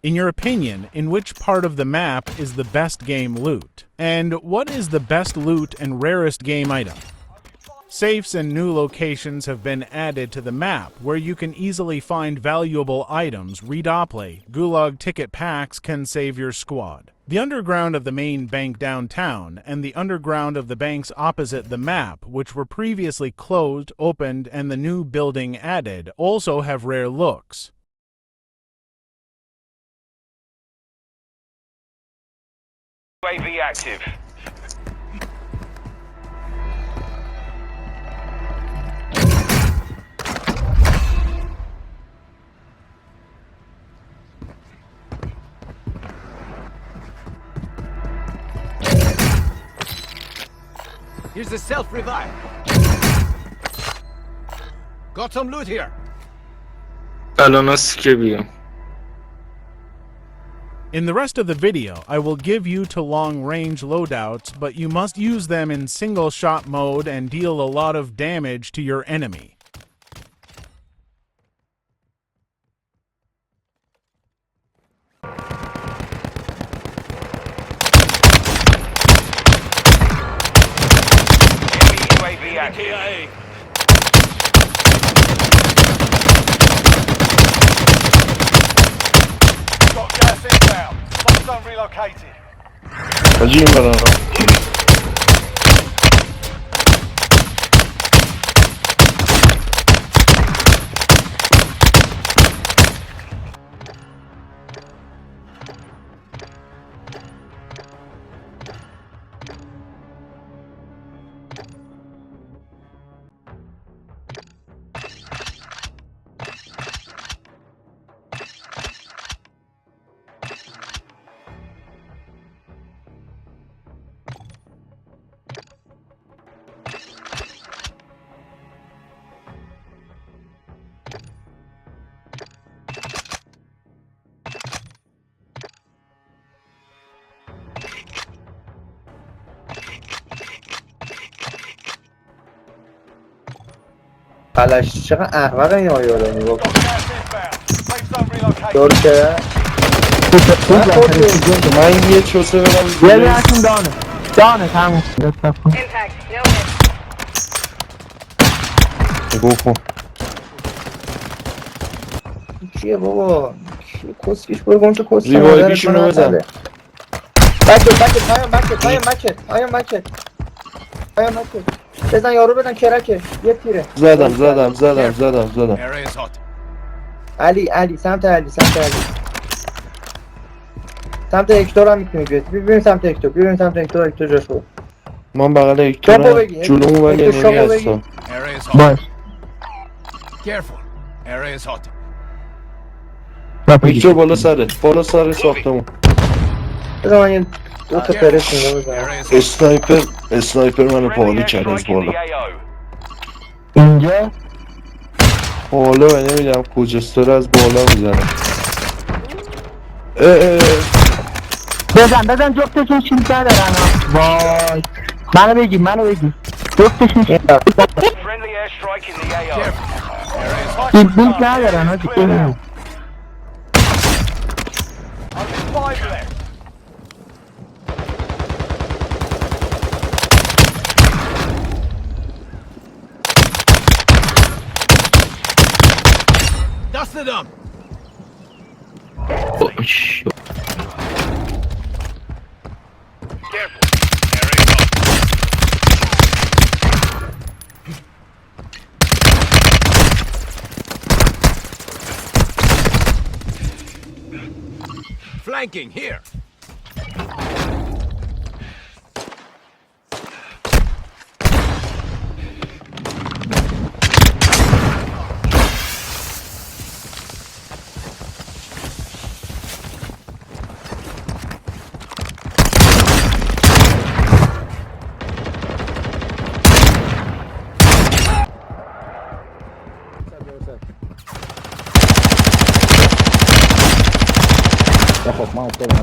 In your opinion, in which part of the map is the best game loot? And what is the best loot and rarest game item? Safes and new locations have been added to the map where you can easily find valuable items. Redoplay, Gulag ticket packs can save your squad. The underground of the main bank downtown and the underground of the banks opposite the map, which were previously closed, opened, and the new building added, also have rare looks. UAV active. Here's the self-revive. Got some loot here. الان که بیام. In the rest of the video, I will give you to long-range loadouts, but you must use them in single-shot mode and deal a lot of damage to your enemy. UAV active. Got gas inbound. Warzone relocated. حاجی این برا خلش چقدر احمق این آقای آدم نگاه کن. Got gas inbound. Safe zone relocated. دور که من یه چوسه برم یه هاتون دانه تموم Impact, no hit. گوفو کیه بابا کیه کسکیش برو گم تو کس ریوایویشونو بزن. بکت بزن یارو بدن کرکه یه تیره زدم Area is hot. علی سمت هکتور هم میتونی بیاد ببین سمت هکتور جاش بود من بغل شاپو هکتورم بگی. جلومو ولی هکتور نوری شاپو هستم. Area is hot. باش Careful. Area is hot. هکتور بالا سر ساختمون. بزن من یه دو تا پرس میده بزن Area is hot. اسنایپر منو پاهالی Friendly کرد از airstrike in بالا. the AO. اینجا بالا و نمیدونم کجاست داره از بالا میزنه. بزن جفتشون شیلد ندارن وای منو بگی جفتشون شیلد Friendly airstrike in the AO. Area is hot. ندارن Cleared out. Only 5 left. Dusted them. Careful. Area is hot. Flanking here.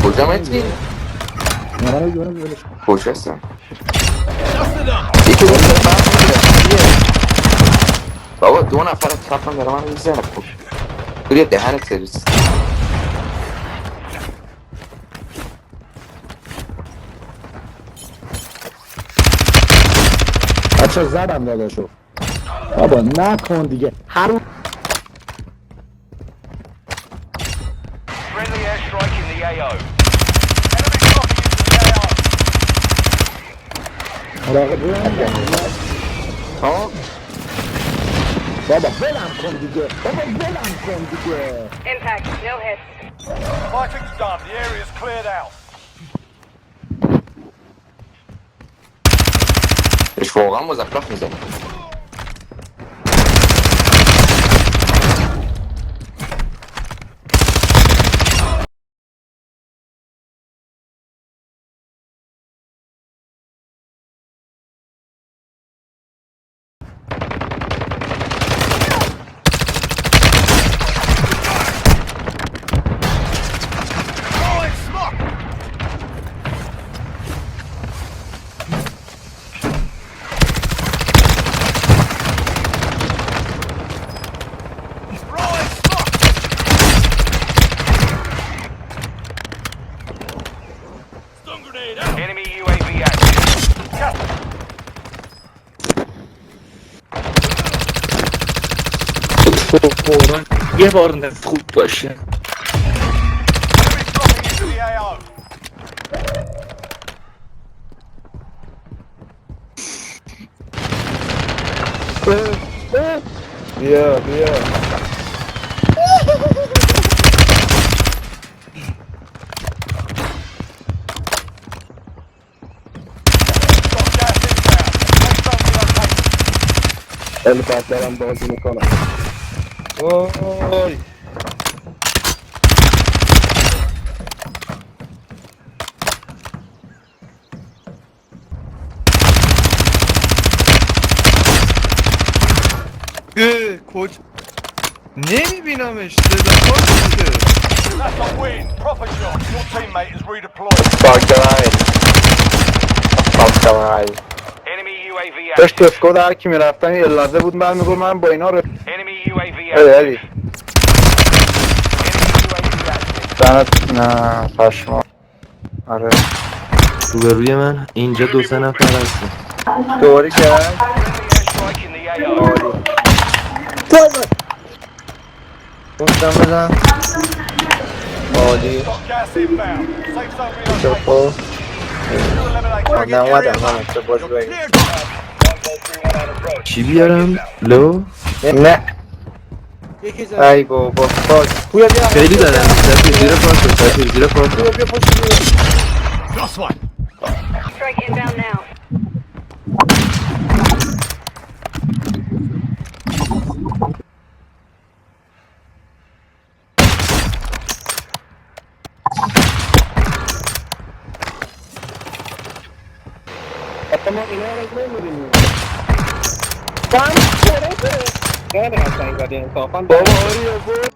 کجا مهدی؟ کجا هستم؟ یکی بود بابا 2 نفر خفن داره من میزنه. خب توی دهنت سرویس بچه زدم داداشو بابا نکن دیگه هر Friendly airstrike in the AO. Enemy dropping into the AO. مراقب رو هم ها بابا بلم کن دیگه بابا بلم کن دیگه Impact, no hits. Fighting's done. The area's cleared out. مش واقعا مزخرف میزنی Throwing smoke. Throwing smoke. Stun grenade out. Enemy UAV active. فوراً یه بار نه خوب باشه Enemy dropping into the AO. بیا بیا Got gas inbound. Safe zone relocated. خیلی بد دارم بازی میکنم وای کجا نمیبینمش صدا شده That's a win. Proper job. Your teammate is redeployed. Enemy UAV داشت active. اسکود هر کی میرفتم یه لحظه بود من میگم من با اینا رو Enemy UAV علی active. Enemy UAV active. دهنت نه پشما آره روبروی من اینجا دو سه نفر هستن دوری کرد Friendly airstrike in the AO. عالی گفتم بزن عالی Got gas inbound. Safe zone relocated. چپو Eliminate من target اومدم area. من چه باز بگم چی بیارم؟ لو؟ نه ای بابا باز پویا بیا خیلی دارم سفیر زیر پاتو سفیر زیر پاتو بیا پشت بیا Just one. Strike inbound now. ما اینا رو نمی‌بینیم خیلی قشنگ زدی انصافا بابا آریا بود